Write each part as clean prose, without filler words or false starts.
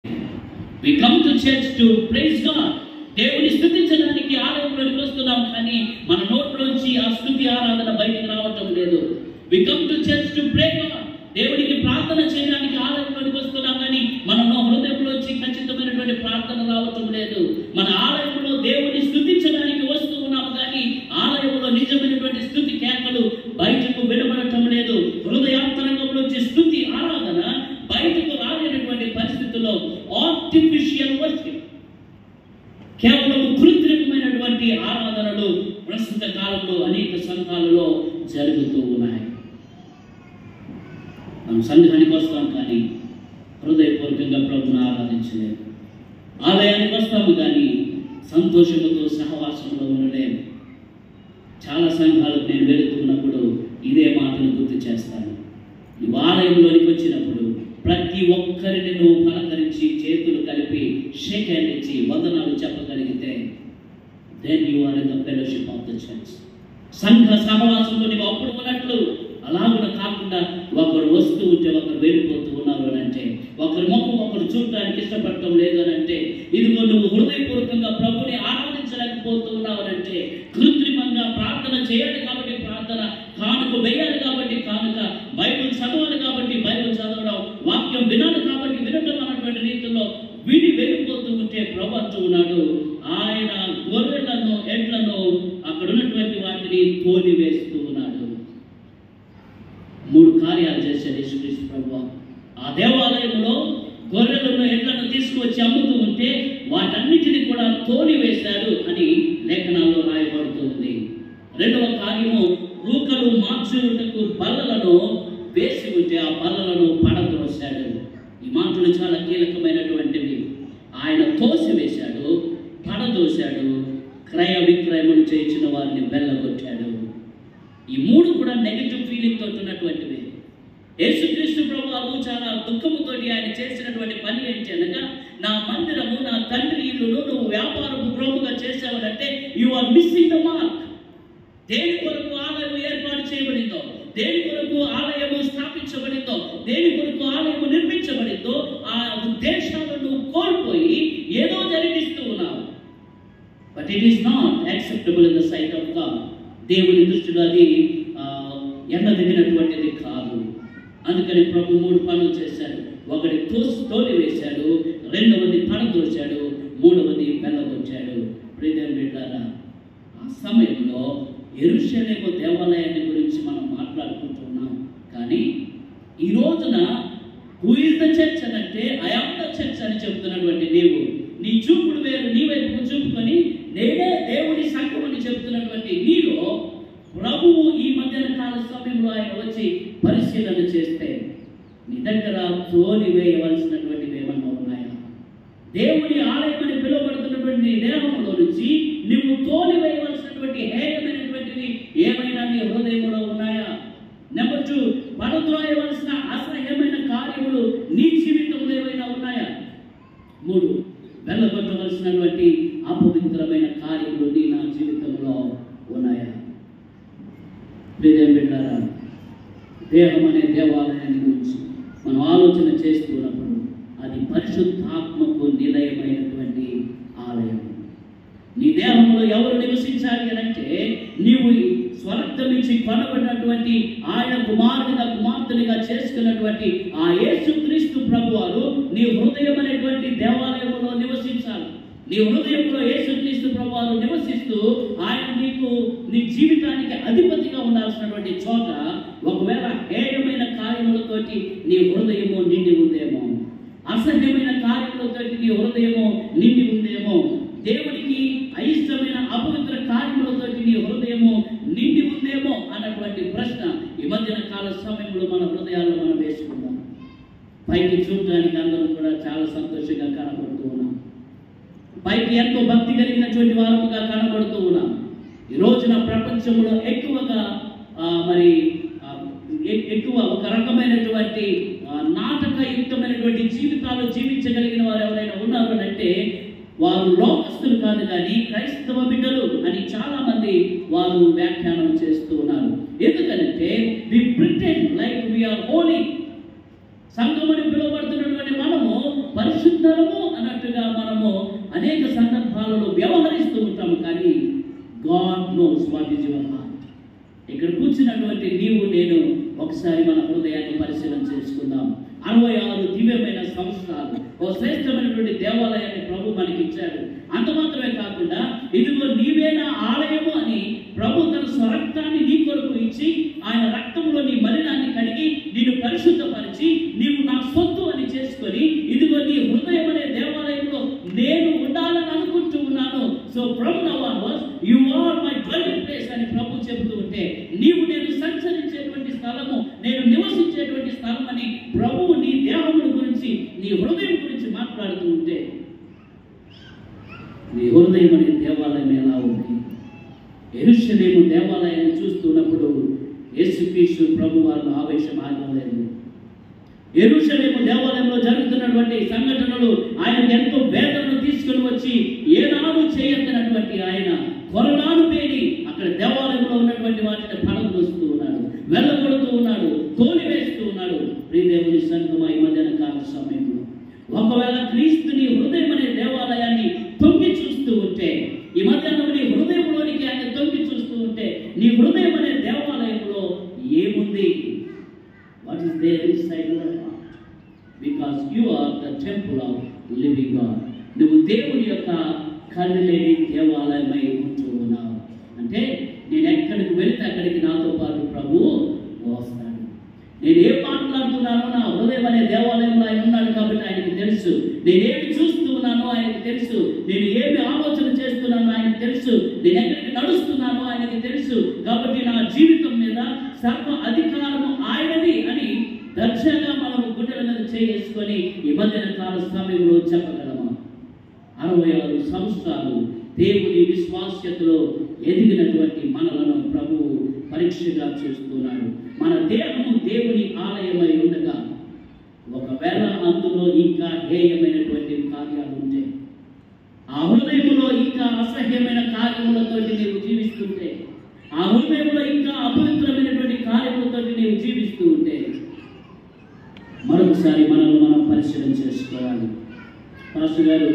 We come to church to praise God. దేవుని స్తుతించడానికి ఆలయంలోకి వస్తున్నాం, కానీ మన నోట్లోంచి ఆ స్తుతి ఆరాధన బయటకు రావటం లేదు. We come to church to pray God. దేవునికి ప్రార్థన చేయడానికి ఆలయంలోకి వస్తున్నాం, కానీ మన హృదయంలోంచి ఖచ్చితమైనటువంటి ప్రార్థన రావటం లేదు. మన ఆలయంలో దేవుని స్తుతించడానికి వస్తూ ఉన్నాం, కానీ ఆలయంలో నిజమైనటువంటి స్తుతి కేకలు బయటకు వినబడటం లేదు. హృదయాంతరంగంలోంచి స్తుతి ఆరాధన బయటకు రాలేనటువంటి పరిస్థితుల్లో ఆర్టిఫిషియల్ వర్షిప్, కేవలం కృత్రిమమైనటువంటి ఆరాధనలు ప్రస్తుత కాలంలో అనేక సంఘాలలో జరుగుతూ ఉన్నాయి. మనం సంఘానికి వస్తాం, కానీ హృదయపూర్వకంగా ప్రభువును ఆరాధించలేము. ఆలయానికి వస్తాము, కానీ సంతోషముతో సహవాసంలో ఉండలేము. చాలా సంఘాలకు నేను వెళుతున్నప్పుడు ఇదే మాటను గుర్తు చేస్తాను. నువ్వు ఆలయంలోనికి వచ్చినప్పుడు ప్రతి ఒక్కరిని నువ్వు పలకరించి చేతులు కలిపి షేక్ హ్యాండ్ ఇచ్చి వందనాలు చెప్పగలిగితే then you are in the fellowship of the church. సంఘ సహవాసంలో నువ్వు అప్పుడు ఉన్నట్లు అలాగున కాకుండా ఒకరు వస్తూ ఉంటే ఒకరు వెళ్ళిపోతూ ఉన్నారు అని అంటే, ఒకరి ముఖం ఒకరు చూడడానికి ఇష్టపడటం లేదు అని అంటే, ఇదిగో నువ్వు హృదయపూర్వకంగా ప్రభుని ఆరాధించలేకపోతూ ఉన్నావు అని అంటే, కృత్రిమంగా ప్రార్థన చేయాలి కాబట్టి ప్రార్థన, కానుక వేయాలి కాబట్టి కానుక, బైబిల్ చదవాలి కాబట్టి బైబిల్ చదవడం, వాక్యం వినాలి కాబట్టి వినడం అన్నటువంటి రీతిలో విని వెళ్ళిపోతూ ఉంటే ప్రభు అంటూ ఉన్నాడు, ఆయన గొర్రెలను ఎడ్లను అక్కడ ఉన్నటువంటి వాటిని తోలివేస్తూ ఉన్నాడు. 3 కార్యాలు చేశాడు యేసుక్రీస్తు ప్రభువు. ఆ దేవాలయంలో గొర్రెలను ఎడ్లను తీసుకువచ్చి అమ్ముతూ ఉంటే వాటన్నిటిని కూడా తోలివేశాడు అని లేఖనాల్లో రాయబడుతూ ఉంది. 2వ కార్యము, రూకలు మార్చుటకు బల్లలను వేసి ఉంటే ఆ బల్లలను పడద్రోశాడు. ఈ మాటలు చాలా కీలకమైనటువంటివి. ఆయన తోసివేశాడు, పడదోశాడు, క్రయ విక్రయములు చేయించిన వారిని వెళ్ళగొట్టాడు. ఈ 3 కూడా నెగిటివ్ ఫీలింగ్ తోటి ఉన్నటువంటివి. యేసుక్రీస్తు ప్రభువు చాలా దుఃఖముతో ఆయన చేసినటువంటి పని ఏంటి అనగా, నా మందిరము నా తండ్రి ఇల్లును నువ్వు వ్యాపారపు గృహముగా చేసావనంటే you are missing the mark. దేని కొరకు ఆలయం ఏర్పాటు చేయబడిందో, దేని కొరకు ఆలయము స్థాపించబడిందో, దేని కొరకు ఆలయము నిర్మించబడిందో ఆ ఉద్దేశాలను కోల్పోయి ఏదో జరిగిస్తూ ఉన్నావు. But it is not acceptable in the sight of God. దేవుని దృష్టిలో అది ఎన్నదగినటువంటిది కాదు. అందుకని ప్రభు 3 పనులు చేశాడు. ఒకటి తోలి వేశాడు, 2వది పడదోశాడు, 3వది వెళ్ళగొచ్చాడు. ప్రియమైన బిడ్డలారా, ఆ సమయంలో యెరూషలేము దేవాలయాన్ని గురించి మనం మాట్లాడుకుంటున్నాం, కానీ ఈ రోజున హూ ఇస్ ద చర్చ్ అనంటే ఐ యామ్ ద చర్చ్ అని చెప్తున్నటువంటి నీవు, నీ చూపుడు వేరు నీ వైపుకు చూపుకొని నేనే దేవుని సంఘం అని చెప్తున్నటువంటి నీలో ప్రభువు ఈ మధ్యాహ్న కాల సమయంలో ఆయన వచ్చి పరిశీలన చేస్తే నీ దగ్గర తోలివేయవలసినటువంటివి ఏమన్నా ఉన్నాయా? దేవుని ఆలయం అని పిలువబడుతున్నటువంటి నీ దేహంలో నుంచి నువ్వు తోలివేయవలసినటువంటి హేయమైనటువంటివి ఏమైనా నీ హృదయంలో ఉన్నాయా? నెంబర్ 2, పడద్రోయవలసిన అసహ్యమైన కార్యములు నీ జీవితంలో ఏమైనా ఉన్నాయా? 3, వెళ్ళగొట్టవలసినటువంటి అపవిత్రమైన కార్యములు నీ నా జీవితంలో ఉన్నాయా? ప్రియమైన బిడ్డలారా, దేహం అనే దేవాలయాన్ని గురించి మనం ఆలోచన చేస్తున్నప్పుడు అది పరిశుద్ధాత్మకు నిలయమైనటువంటి ఆలయం. నీ దేహంలో ఎవరు నివసించాలి అనంటే, నీవు స్వర్గం నుంచి కొనబడినటువంటి ఆయన కుమారునిగా కుమార్తెనిగా చేసుకున్నటువంటి ఆ యేసుక్రీస్తు ప్రభువారు నీ హృదయం అనేటువంటి దేవాలయంలో నివసించాలి. నీ హృదయంలో యేసుక్రీస్తు ప్రభువారు నివసిస్తూ ఆయన నీకు నీ జీవితానికి అధిపతిగా ఉండాల్సినటువంటి చోట ఒకవేళ హేయమైన కార్యములతోటి నీ హృదయము నిండి ఉందేమో, అసహ్యమైన కార్యములతోటి నీ హృదయము నిండి ఉందేమో, దేవునికి అయిష్టమైన అపవిత్ర కార్యములతోటి నీ హృదయము నిండి ఉందేమో అన్నటువంటి ప్రశ్న ఈ మధ్యన కాల సమయంలో మన హృదయాల్లో మనం వేసుకుందాం. పైకి చూడడానికి అందరం కూడా చాలా సంతోషంగా కనబడుతూ ఉన్నాం, పైకి ఎంతో భక్తి కలిగినటువంటి వారముగా కనబడుతూ ఉన్నాం. ఈ రోజున ప్రపంచంలో ఎక్కువగా ఎక్కువ ఒక రకమైనటువంటి నాటకయుక్తమైనటువంటి జీవితాలు జీవించగలిగిన వారు ఎవరైనా ఉన్నారు అంటే వారు లోకస్తులు కాదు, కానీ క్రైస్తవ బిడ్డలు అని చాలా మంది వారు వ్యాఖ్యానం చేస్తూ ఉన్నారు. ఎందుకంటే we pretend like we are holy. సంఘమని పిలువబడుతున్నటువంటి మనము పరిశుద్ధ అన్నట్టుగా మనము అనేక సందర్భాలలో వ్యవహరిస్తూ ఉంటాము. కానీ God knows what is your heart. ఇక్కడ కూర్చున్నటువంటి నీవు నేను ఒకసారి మన హృదయాన్ని పరిశీలన చేసుకుందాం. 66 దివ్యమైన సంవత్సరాలు ఓ శ్రేష్టమైనటువంటి దేవాలయాన్ని ప్రభు మనకి ఇచ్చాడు. అంత మాత్రమే కాకుండా ఇదిగో నీవే నా ఆలయము అని ప్రభు తన స్వరక్తాన్ని నీ కొరకు ఇచ్చి ఆయన రక్తంలో నీ మలినాన్ని కడిగి నిన్ను పరిశుద్ధపరిచి నీవు నా సొత్తు అని చేసుకొని ఇదిగో నీ హృదయం అనే దేవాలయంలో నేను ఉండాలని అనుకుంటూ ఉన్నాను. So from now onwards you are my dwelling place అని ప్రభు చెబుతూ ఉంటే నీవు నేను సంచరించేటువంటి స్థలము, నేను నివసించేటువంటి స్థలం అని ప్రభువు నీ దేహముల గురించి నీ హృదయం గురించి మాట్లాడుతూ ఉంటే నీ హృదయం అనే దేవాలయం ఎలా ఉంది? యెరూషలేము దేవాలయాన్ని చూస్తున్నప్పుడు యేసుక్రీస్తు ప్రభు వారు ఆవేశం ఆగలేదు. యెరూషలేము దేవాలయంలో జరుగుతున్నటువంటి సంఘటనలు ఆయనకు ఎంతో వేదనను తీసుకుని వచ్చి ఏనాడు చేయనటువంటి ఆయన కొరడాను పేడి అక్కడ దేవాలయంలో ఉన్నటువంటి వాటిని పడగొస్తూ ఉన్నాడు, వెళ్ళగొడుతూ ఉన్నాడు, తోలివేస్తూ ఉన్నాడు. ప్రియదేవుని సంఘం ఈ మధ్యాహ్న కాల సమయంలో ఒకవేళ క్రీస్తుని హృదయం అనే దేవాలయాన్ని తొంగి చూస్తూ ఉంటే, ఈ మధ్యాహ్నం నీ హృదయంలోనికి ఆయన తొంగి చూస్తూ ఉంటే నీ హృదయం అనే దేవాలయంలో ఏముంది? What is there inside your heart? Because you are the temple of living God. నువ్వు దేవుని యొక్క కన్నులేని దేవాలయమై ఉంటూ ఉన్నావు. అంటే నేను ఎక్కడికి వెళితే అక్కడికి నాతో పాటు ప్రభువు వస్తాడు. నేను ఏం మాట్లాడుతున్నానో నా హృదయం అనే దేవాలయంలో ఆయన ఉన్నాడు కాబట్టి ఆయనకు తెలుసు. నేనేమి చూస్తూ ఉన్నానో ఆయనకు తెలుసు. నేను ఏమి ఆలోచన చేస్తున్నానో ఆయనకు తెలుసు. నేను ఎక్కడికి నడుస్తున్నానో ఆయనకు తెలుసు. కాబట్టి నా జీవితం మీద సర్వ అధికారము ఆయనది అని దర్శనంగా మనము గుండెల మీద చేసుకొని ఈ మధ్యాహ్న కాల సమయంలో చెప్పగలమా? 66 సంవత్సరాలు దేవుని విశ్వాస్యతలో ఎదిగినటువంటి మనలను ప్రభువు పరీక్షగా చూస్తున్నాడు. మన దేహము దేవుని ఆలయమై ఉండగా ఒకవేళ అందులో ఇంకా హేయమైనటువంటి కార్యాలు ఉంటే, ఆ హృదయంలో ఇంకా అసహ్యమైన కార్యములతో నీవు జీవిస్తుంటే, ఆ హృదయంలో ఇంకా అపవిత్రమైనటువంటి కార్యములతో నీవు జీవిస్తూ ఉంటే మరొకసారి మనల్ని మనం పరిశీలన చేసుకోవాలి. పాస్టర్ గారు,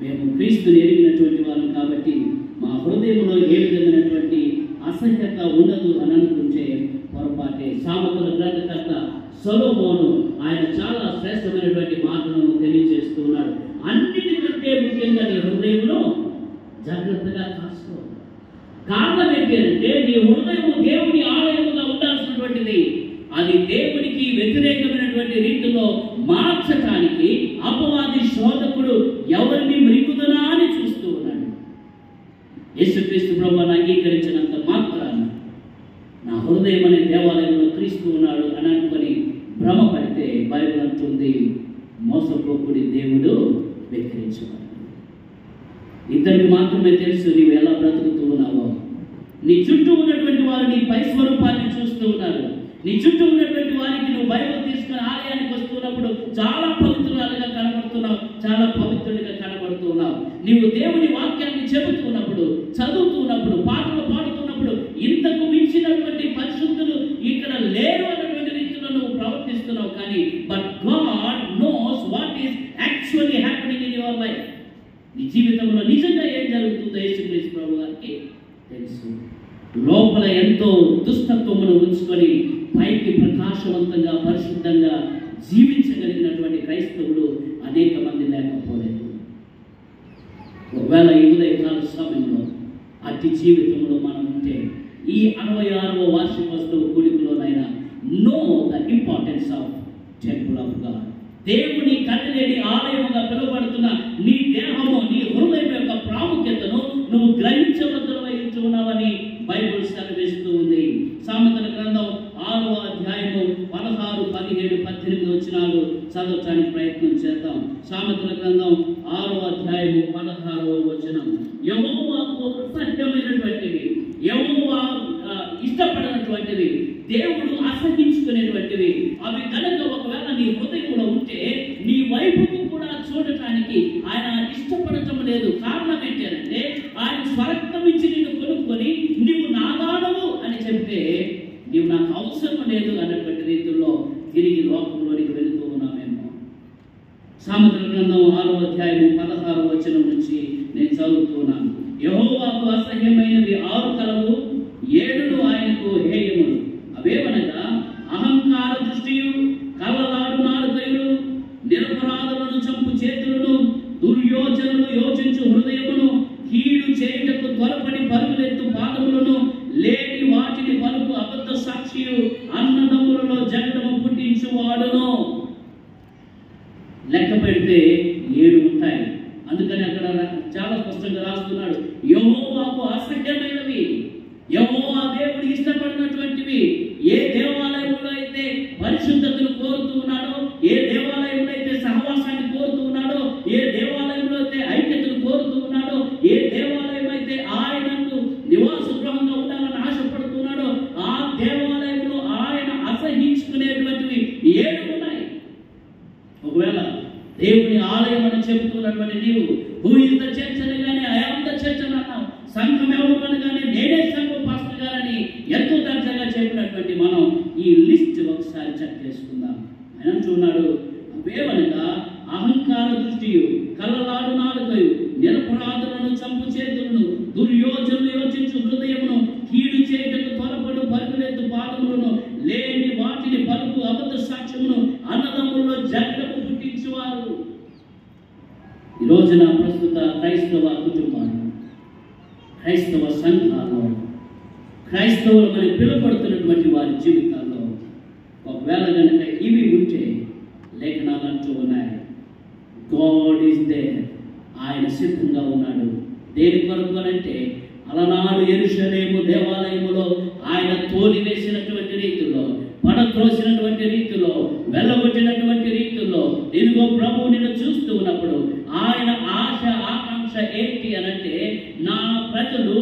మేము క్రీస్తుని ఎరిగినటువంటి వాళ్ళం కాబట్టి మా హృదయంలో ఏ విధమైనటువంటి అసహ్యత ఉండదు అని అనుకుంటే పొరపాటే. సామెతల గ్రంథకర్త సొలొమోను ఆయన చాలా శ్రేష్టమైనటువంటి మాటలను తెలియజేస్తూ ఉన్నాడు. అన్నిటికంటే ముఖ్యంగా నీ హృదయంలో జాగ్రత్తగా కాసుకో. కారణం ఏంటంటే నీ హృదయం దేవుని ఆలయముగా ఉండాల్సినటువంటిది. అది దేవునికి వ్యతిరేకమైనటువంటి రీతిలో మార్చటానికి అపవాది శోధకుడు ఎవరిని మృంగుదనా అని చూస్తూ ఉన్నాడు. యేసుక్రీస్తు ప్రభువును అంగీకరించినంత మాత్రాన నా హృదయం అనే దేవాలయంలో క్రీస్తు ఉన్నాడు అని అనుకొని భ్రమపడితే బైబిల్ అంటుంది మోసపోకుడి దేవుడు వెక్కిరించబడతాడు. ఇద్దరికి మాత్రమే తెలుసు నీవు ఎలా బ్రతుకుతూ ఉన్నావో. నీ చుట్టూ ఉన్నటువంటి వారు నీ పై స్వరూపాన్ని చూస్తూ ఉన్నారు. నీ చుట్టూ ఉన్నటువంటి వారికి నువ్వు బైబిల్ తీసుకుని ఆలయానికి వస్తున్నప్పుడు చాలా పవిత్రులుగా కనబడుతున్నావు, చాలా పవిత్రుడిగా కనబడుతున్నావు. నీవు దేవుని వాక్యాన్ని చెబుతున్నప్పుడు, చదువుతున్నప్పుడు, పాటలు పాడుతున్నప్పుడు ఇంతకు మించినటువంటి పరిశుద్ధులు ఇక్కడ లేరు అన్నటువంటి రీతిలో నువ్వు ప్రవర్తిస్తున్నావు. కానీ but God knows what is actually happening in your life. నీ జీవితంలో నిజంగా ఏం జరుగుతుందో యేసుక్రీస్తు ప్రభు గారికి తెలుసు. లోపల ఎంతో దుష్టత్వమును ఉంచుకొని పైకి ప్రకాశవంతంగా పరిశుద్ధంగా జీవించగలిగినటువంటి క్రైస్తవులు అనేక మంది లేకపోలేదు. ఒకవేళ ఈ ఉదయకాల సమయంలో అతి జీవితంలో మనం ఉంటే ఈ 66వ వార్షికోత్సవ కూడికలోనైనా know the importance of temple of God. దేవుని కన్నలేని ఆలయముగా పిలువబడుతున్న నీ దేహము, నీ హృదయం యొక్క ప్రాముఖ్యతను నువ్వు గ్రహించవలసి ఉన్నావని బైబిల్ సెలవిస్తూ ఉంది. సామెతల గ్రంథం 6వ అధ్యాయము 16, 17, 18 వచనాలు చదవటానికి ప్రయత్నం చేద్దాం. సామెతల గ్రంథం 6వ అధ్యాయము 16వ వచనం. యెహోవాకు అసహ్యమైనటువంటివి, యెహోవా ఇష్టపడినటువంటివి, దేవుడు అసహించుకునేటువంటివి అవి కనుక ఒకవేళ నీ హృదయంలో ఉంటే నీ వైపుకు కూడా చూడటానికి ఆయన ఇష్టపడటం లేదు. కారణం ఏంటంటే ఆయన స్వరక్తం ఇచ్చి నిన్ను కొనుక్కొని నీవు నాదానవు అని చెప్తే నీవు నాకు అవసరం లేదు అన్నటువంటి రీతిలో తిరిగి లోకంలోనికి వెళుతూ ఉన్నామేమో. సామెతల గ్రంథం 6వ అధ్యాయము 16వ వచనం నుంచి నేను చదువుతున్నాను. యెహోవాకు అసహ్యమైనవి 6 కలవు, 7 ఆయనకు హేయములు. అవేవనగా అహంకార దృష్టియు, కళ్ళలాడు నాలుకయులు, నిరపరాధులను చంపు చేతులను, దుర్యోచనలు యోచించు హృదయమును, కీడు చేయుటకు త్వరపడి పరుగులెత్తు పాదములను, లేని వాటిని పలుకు అబద్ధ సాక్షియు, అన్నదమ్ములలో జగడము పుట్టించువాడును. లెక్క పెడితే 7 ఉంటాయి. అందుకని అక్కడ చాలా స్పష్టంగా రాస్తున్నాడు, యెహోవాకు అసహ్యమైనవి, యెహోవా దేవుడు ఇష్టపడినటువంటివి. ఏ దేవాలయంలో అయితే పరిశుద్ధతను కోరుతూ ఉన్నాడో, ఏ దేవాలయంలో అయితే సహవాసాన్ని కోరుతూ ఉన్నాడో, ఏ దేవాలయంలో అయితే ఐక్యతను కోరుతూ ఉన్నాడో, ఏ దేవాలయం అయితే ఆయనకు నివాస గృహంగా ఉండాలని ఆశపడుతున్నాడో, ఆ దేవాలయంలో ఆయన అసహించుకునేటువంటివి 7 ఉన్నాయి. ఒకవేళ దేవుని ఆలయం అని చెబుతున్నటువంటి నీవు హూ ఇస్ ద చర్చ్ అనగానే ఐ యామ్ ద చర్చ్ అని అన్నావు, సంఘం ఎవరు అనగానే నేనే సంఘం పాస్టర్ గారని ఎంతో దర్జాగా చెప్పినటువంటి మనం ఈ లిస్ట్ ఒకసారి చెక్ చేసుకుందాం. ఆయన చూన్నాడు, అవేవనగా అహంకార దృష్టియు, కళ్ళలాడు నాలుకయు, నిరపరాధులను చంపు చేతులను, దుర్యోచనలు యోచించు హృదయమును, కీడు చేయుటకు త్వరపడు పరుగులెత్తు పాదములను, లేని వాటిని పలుకు అబద్ధ సాక్ష్యమును, అన్నదమ్ములలో జగడము పుట్టించువారు. ఈ రోజున ప్రస్తుత క్రైస్తవ కుటుంబాలు, క్రైస్తవ సంఘాల్లో, క్రైస్తవులు అని పిలువబడుతున్నటువంటి వారి జీవితాల్లో ఒకవేళ కనుక ఇవి ఉంటే లేఖనాలు అంటూ ఉన్నాయి, గాడ్ ఈజ్ దేర్, ఆయన సిద్ధంగా ఉన్నాడు. దేని కొరకు అంటే అలనాడు యెరూషలేము దేవాలయములో ఆయన తోలివేసినటువంటి రీతిలో, పడత్రోసినటువంటి రీతిలో, వెళ్ళగొట్టినటువంటి రీతిలో ఇదిగో ప్రభువు నిన్ను చూస్తూ ఉన్నప్పుడు ఆయన ఆశ ఆకాంక్ష ఏంటి అనంటే, నా ప్రజలు